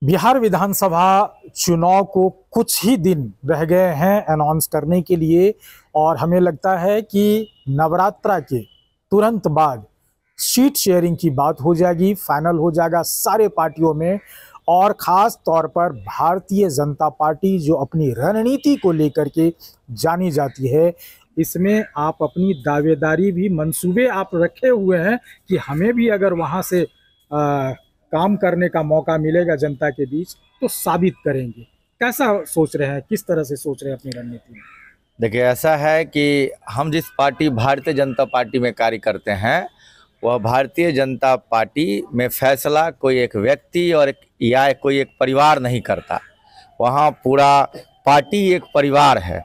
बिहार विधानसभा चुनाव को कुछ ही दिन रह गए हैं अनाउंस करने के लिए और हमें लगता है कि नवरात्रा के तुरंत बाद सीट शेयरिंग की बात हो जाएगी, फाइनल हो जाएगा सारे पार्टियों में। और ख़ास तौर पर भारतीय जनता पार्टी जो अपनी रणनीति को लेकर के जानी जाती है, इसमें आप अपनी दावेदारी भी मंसूबे आप रखे हुए हैं कि हमें भी अगर वहाँ से काम करने का मौका मिलेगा जनता के बीच तो साबित करेंगे। कैसा सोच रहे हैं, किस तरह से सोच रहे हैं अपनी रणनीति में? देखिए, ऐसा है कि हम जिस पार्टी भारतीय जनता पार्टी में कार्य करते हैं, वह भारतीय जनता पार्टी में फैसला कोई एक व्यक्ति और या कोई एक परिवार नहीं करता। वहाँ पूरा पार्टी एक परिवार है,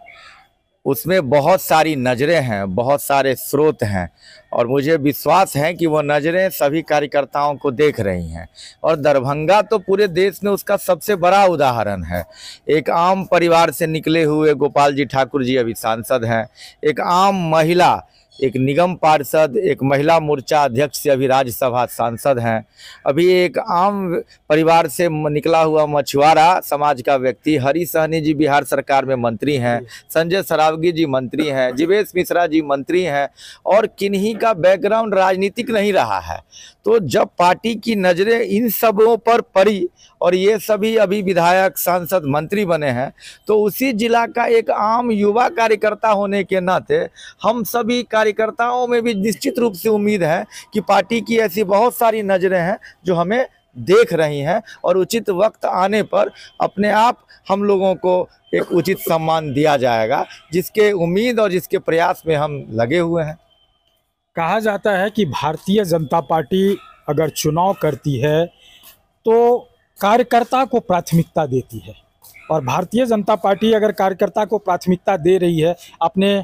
उसमें बहुत सारी नज़रें हैं, बहुत सारे स्रोत हैं और मुझे विश्वास है कि वो नज़रें सभी कार्यकर्ताओं को देख रही हैं। और दरभंगा तो पूरे देश में उसका सबसे बड़ा उदाहरण है। एक आम परिवार से निकले हुए गोपाल जी ठाकुर जी अभी सांसद हैं, एक आम महिला, एक निगम पार्षद, एक महिला मोर्चा अध्यक्ष से अभी राज्यसभा सांसद हैं। अभी एक आम परिवार से निकला हुआ मछुआरा समाज का व्यक्ति हरी सहनी जी बिहार सरकार में मंत्री हैं, संजय सरावगी जी मंत्री हैं, जीवेश मिश्रा जी मंत्री हैं और किन्हीं का बैकग्राउंड राजनीतिक नहीं रहा है। तो जब पार्टी की नज़रें इन सबों पर पड़ी और ये सभी अभी विधायक, सांसद, मंत्री बने हैं, तो उसी जिला का एक आम युवा कार्यकर्ता होने के नाते हम सभी कार्यकर्ताओं में भी निश्चित रूप से उम्मीद है कि पार्टी की ऐसी बहुत सारी नज़रें हैं जो हमें देख रही हैं और उचित वक्त आने पर अपने आप हम लोगों को एक उचित सम्मान दिया जाएगा, जिसके उम्मीद और जिसके प्रयास में हम लगे हुए हैं। कहा जाता है कि भारतीय जनता पार्टी अगर चुनाव करती है तो कार्यकर्ता को प्राथमिकता देती है और भारतीय जनता पार्टी अगर कार्यकर्ता को प्राथमिकता दे रही है, आपने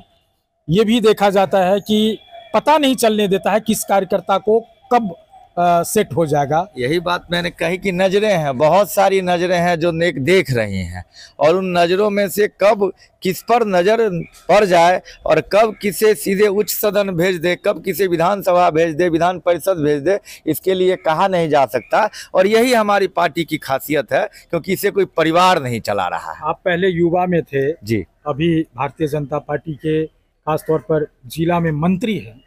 ये भी देखा जाता है कि पता नहीं चलने देता है किस कार्यकर्ता को कब सेट हो जाएगा। यही बात मैंने कही कि नज़रें हैं, बहुत सारी नज़रें हैं जो देख रही हैं और उन नज़रों में से कब किस पर नज़र पड़ जाए और कब किसे सीधे उच्च सदन भेज दे, कब किसे विधानसभा भेज दे, विधान परिषद भेज दे, इसके लिए कहा नहीं जा सकता। और यही हमारी पार्टी की खासियत है, क्योंकि इसे कोई परिवार नहीं चला रहा है। आप पहले युवा में थे जी, अभी भारतीय जनता पार्टी के खासतौर पर जिला में मंत्री हैं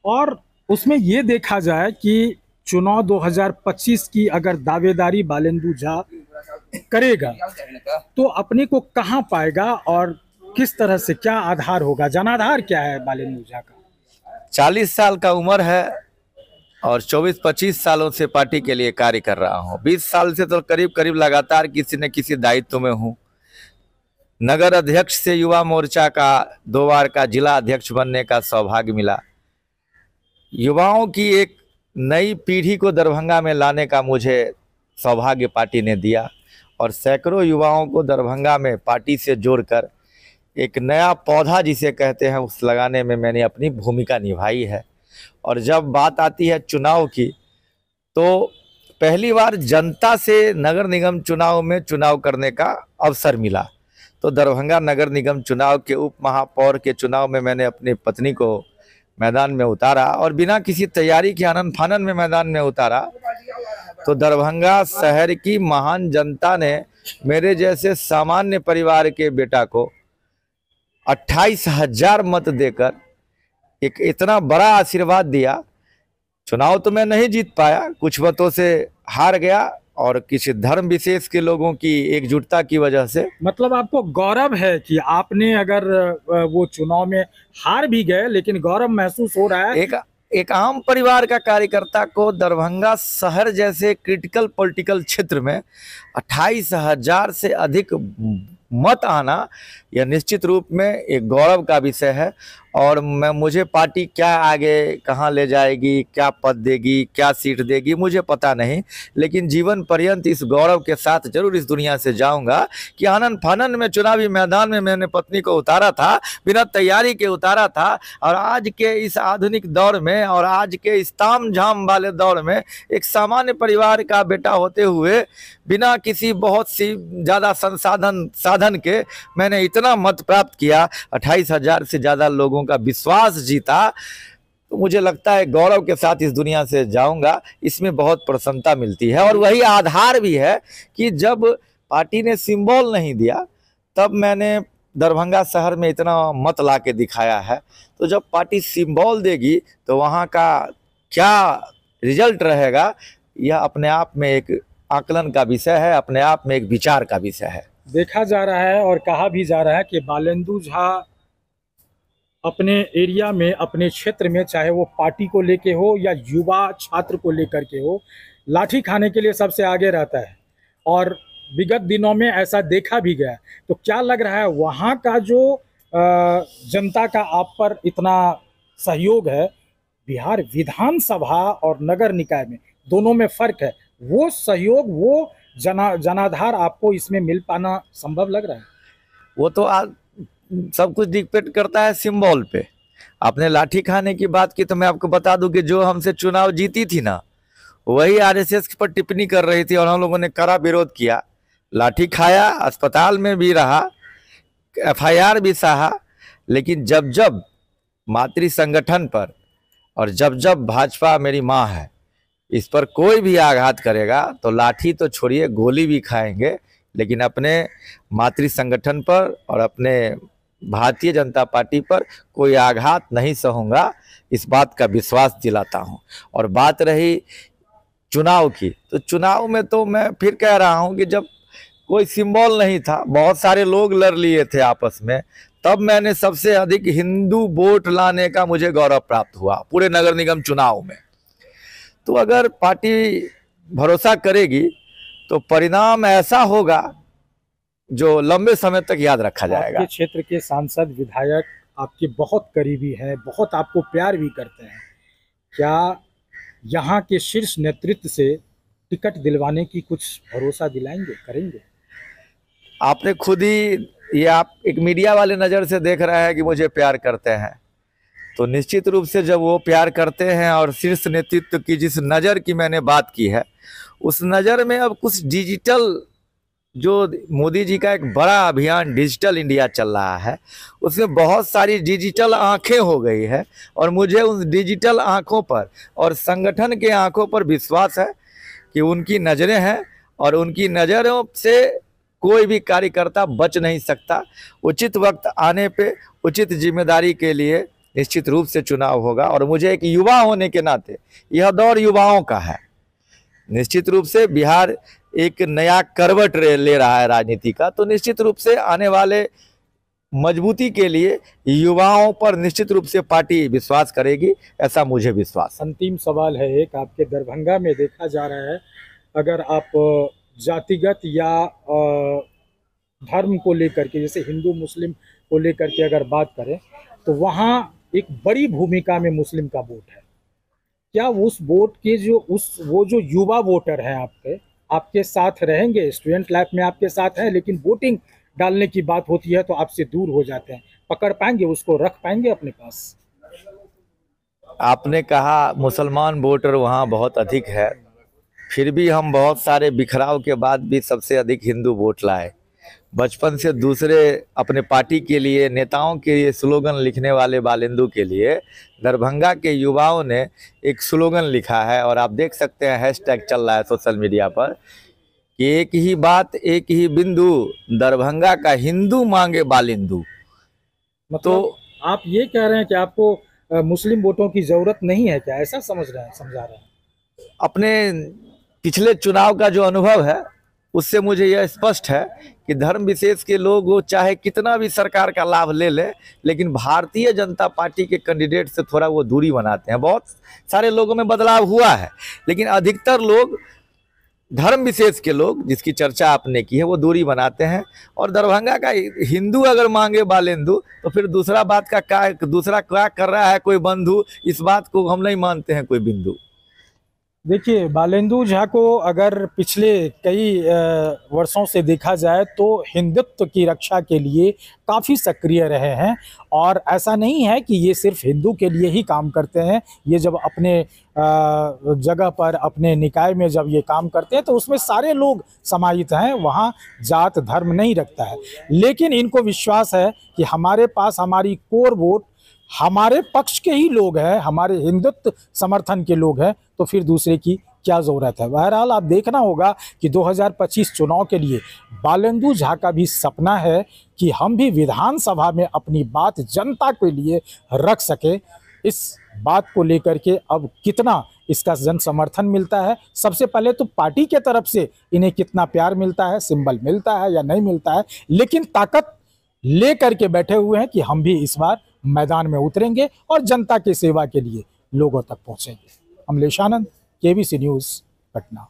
और उसमें ये देखा जाए कि चुनाव 2025 की अगर दावेदारी बालेंदु झा करेगा तो अपने को कहां पाएगा और किस तरह से, क्या आधार होगा, जनाधार क्या है बालेंदु झा का? 40 साल का उम्र है और 24-25 सालों से पार्टी के लिए कार्य कर रहा हूं। 20 साल से तो करीब करीब लगातार किसी न किसी दायित्व में हूं। नगर अध्यक्ष से युवा मोर्चा का 2 बार का जिला अध्यक्ष बनने का सौभाग्य मिला। युवाओं की एक नई पीढ़ी को दरभंगा में लाने का मुझे सौभाग्य पार्टी ने दिया और सैकड़ों युवाओं को दरभंगा में पार्टी से जोड़कर एक नया पौधा जिसे कहते हैं उस लगाने में मैंने अपनी भूमिका निभाई है। और जब बात आती है चुनाव की, तो पहली बार जनता से नगर निगम चुनाव में चुनाव करने का अवसर मिला। तो दरभंगा नगर निगम चुनाव के उप महापौर के चुनाव में मैंने अपनी पत्नी को मैदान में उतारा और बिना किसी तैयारी के आनन फानन में मैदान में उतारा। तो दरभंगा शहर की महान जनता ने मेरे जैसे सामान्य परिवार के बेटा को 28,000 मत देकर एक इतना बड़ा आशीर्वाद दिया। चुनाव तो मैं नहीं जीत पाया, कुछ मतों से हार गया और किसी धर्म विशेष के लोगों की एकजुटता की वजह से। मतलब आपको गौरव है कि आपने, अगर वो चुनाव में हार भी गए लेकिन गौरव महसूस हो रहा है। एक आम परिवार का कार्यकर्ता को दरभंगा शहर जैसे क्रिटिकल पॉलिटिकल क्षेत्र में 28,000 से अधिक मत आना, यह निश्चित रूप में एक गौरव का विषय है। और मुझे पार्टी क्या आगे कहाँ ले जाएगी, क्या पद देगी, क्या सीट देगी, मुझे पता नहीं, लेकिन जीवन पर्यंत इस गौरव के साथ जरूर इस दुनिया से जाऊंगा कि आनन फानन में चुनावी मैदान में मैंने पत्नी को उतारा था, बिना तैयारी के उतारा था। और आज के इस आधुनिक दौर में और आज के इस ताम झाम वाले दौर में एक सामान्य परिवार का बेटा होते हुए बिना किसी बहुत सी ज़्यादा साधन के मैंने इतना मत प्राप्त किया, 28,000 से ज़्यादा लोगों का विश्वास जीता। तो मुझे लगता है गौरव के साथ इस दुनिया से जाऊंगा। इसमें बहुत प्रसन्नता मिलती है और वही आधार भी है कि जब पार्टी ने सिंबल नहीं दिया तब मैंने दरभंगा शहर में इतना मत ला के दिखाया है। तो जब पार्टी सिंबल देगी तो वहाँ का क्या रिजल्ट रहेगा, यह अपने आप में एक आकलन का विषय है, अपने आप में एक विचार का विषय है। देखा जा रहा है और कहा भी जा रहा है कि बालेंदु झा अपने एरिया में, अपने क्षेत्र में, चाहे वो पार्टी को लेके हो या युवा छात्र को लेकर के हो, लाठी खाने के लिए सबसे आगे रहता है और विगत दिनों में ऐसा देखा भी गया। तो क्या लग रहा है वहाँ का जो जनता का आप पर इतना सहयोग है, बिहार विधानसभा और नगर निकाय में दोनों में फर्क है, वो सहयोग, वो जनाधार आपको इसमें मिल पाना संभव लग रहा है? वो तो सब कुछ डिपेंड करता है सिंबल पे। आपने लाठी खाने की बात की तो मैं आपको बता दूं कि जो हमसे चुनाव जीती थी ना, वही आरएसएस पर टिप्पणी कर रही थी और हम लोगों ने कड़ा विरोध किया। लाठी खाया, अस्पताल में भी रहा, एफआईआर भी सहा, लेकिन जब जब मातृ संगठन पर और जब जब भाजपा मेरी माँ है इस पर कोई भी आघात करेगा तो लाठी तो छोड़िए गोली भी खाएंगे, लेकिन अपने मातृ संगठन पर और अपने भारतीय जनता पार्टी पर कोई आघात नहीं सहूँगा, इस बात का विश्वास दिलाता हूँ। और बात रही चुनाव की, तो चुनाव में तो मैं फिर कह रहा हूँ कि जब कोई सिंबल नहीं था, बहुत सारे लोग लड़ लिए थे आपस में, तब मैंने सबसे अधिक हिंदू वोट लाने का मुझे गौरव प्राप्त हुआ पूरे नगर निगम चुनाव में। तो अगर पार्टी भरोसा करेगी तो परिणाम ऐसा होगा जो लंबे समय तक याद रखा जाएगा। आपके क्षेत्र के सांसद, विधायक आपके बहुत करीबी हैं, बहुत आपको प्यार भी करते हैं, क्या यहाँ के शीर्ष नेतृत्व से टिकट दिलवाने की कुछ भरोसा दिलाएंगे, करेंगे? आपने खुद ही, ये आप एक मीडिया वाले नज़र से देख रहे हैं कि मुझे प्यार करते हैं, तो निश्चित रूप से जब वो प्यार करते हैं और शीर्ष नेतृत्व की जिस नज़र की मैंने बात की है, उस नज़र में अब कुछ डिजिटल, जो मोदी जी का एक बड़ा अभियान डिजिटल इंडिया चल रहा है, उसमें बहुत सारी डिजिटल आंखें हो गई है और मुझे उन डिजिटल आंखों पर और संगठन के आंखों पर विश्वास है कि उनकी नज़रें हैं और उनकी नज़रों से कोई भी कार्यकर्ता बच नहीं सकता। उचित वक्त आने पे उचित जिम्मेदारी के लिए निश्चित रूप से चुनाव होगा और मुझे एक युवा होने के नाते यह दौर युवाओं का है। निश्चित रूप से बिहार एक नया करवट ले रहा है राजनीति का, तो निश्चित रूप से आने वाले मजबूती के लिए युवाओं पर निश्चित रूप से पार्टी विश्वास करेगी, ऐसा मुझे विश्वास है। अंतिम सवाल है एक, आपके दरभंगा में देखा जा रहा है, अगर आप जातिगत या धर्म को लेकर के, जैसे हिंदू मुस्लिम को लेकर के अगर बात करें, तो वहाँ एक बड़ी भूमिका में मुस्लिम का वोट है। क्या उस वोट के वो जो युवा वोटर हैं आपके साथ रहेंगे? स्टूडेंट लाइफ में आपके साथ हैं, लेकिन वोटिंग डालने की बात होती है तो आपसे दूर हो जाते हैं। पकड़ पाएंगे उसको, रख पाएंगे अपने पास? आपने कहा मुसलमान वोटर वहाँ बहुत अधिक है, फिर भी हम बहुत सारे बिखराव के बाद भी सबसे अधिक हिंदू वोट लाए। बचपन से दूसरे अपने पार्टी के लिए, नेताओं के लिए स्लोगन लिखने वाले बालेंदु के लिए दरभंगा के युवाओं ने एक स्लोगन लिखा है और आप देख सकते हैं हैशटैग चल रहा है सोशल मीडिया पर कि एक ही बात एक ही बिंदु, दरभंगा का हिंदू मांगे बालेंदु। मतलब तो आप ये कह रहे हैं कि आपको मुस्लिम वोटों की जरूरत नहीं है क्या? ऐसा समझा रहे हैं? अपने पिछले चुनाव का जो अनुभव है उससे मुझे यह स्पष्ट है कि धर्म विशेष के लोग वो चाहे कितना भी सरकार का लाभ ले ले, लेकिन भारतीय जनता पार्टी के कैंडिडेट से थोड़ा वो दूरी बनाते हैं। बहुत सारे लोगों में बदलाव हुआ है, लेकिन अधिकतर लोग, धर्म विशेष के लोग जिसकी चर्चा आपने की है, वो दूरी बनाते हैं। और दरभंगा का हिंदू अगर मांगे बालेंदु तो फिर दूसरा क्या कर रहा है कोई बंधु, इस बात को हम नहीं मानते हैं कोई बिंदु। देखिए, बालेंदु झा को अगर पिछले कई वर्षों से देखा जाए तो हिंदुत्व की रक्षा के लिए काफ़ी सक्रिय रहे हैं और ऐसा नहीं है कि ये सिर्फ हिंदू के लिए ही काम करते हैं। ये जब अपने जगह पर, अपने निकाय में जब ये काम करते हैं तो उसमें सारे लोग समाहित हैं, वहाँ जात धर्म नहीं रखता है। लेकिन इनको विश्वास है कि हमारे पास हमारी कोर वोट हमारे पक्ष के ही लोग हैं, हमारे हिंदुत्व समर्थन के लोग हैं, तो फिर दूसरे की क्या ज़रूरत है। बहरहाल आप देखना होगा कि 2025 चुनाव के लिए बालेंदु झा का भी सपना है कि हम भी विधानसभा में अपनी बात जनता के लिए रख सके। इस बात को लेकर के अब कितना इसका जन समर्थन मिलता है, सबसे पहले तो पार्टी के तरफ से इन्हें कितना प्यार मिलता है, सिंबल मिलता है या नहीं मिलता है, लेकिन ताकत ले करके बैठे हुए हैं कि हम भी इस बार मैदान में उतरेंगे और जनता की सेवा के लिए लोगों तक पहुंचेंगे। Amlesh Anand, KBC news, Patna.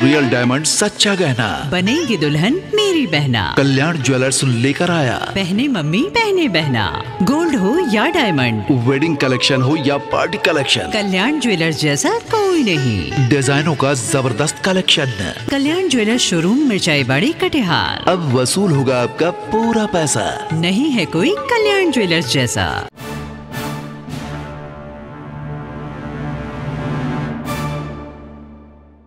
Real diamond सच्चा गहना, बनेगी दुल्हन मेरी बहना। कल्याण ज्वेलर्स लेकर आया। पहने मम्मी पहने बहना, गोल्ड हो या डायमंड, वेडिंग कलेक्शन हो या पार्टी कलेक्शन, कल्याण ज्वेलर्स जैसा कोई नहीं। डिजाइनों का जबरदस्त कलेक्शन। कल्याण ज्वेलर्स शोरूम मिर्चाई बाड़ी कटिहार। अब वसूल होगा आपका पूरा पैसा। नहीं है कोई कल्याण ज्वेलर्स जैसा।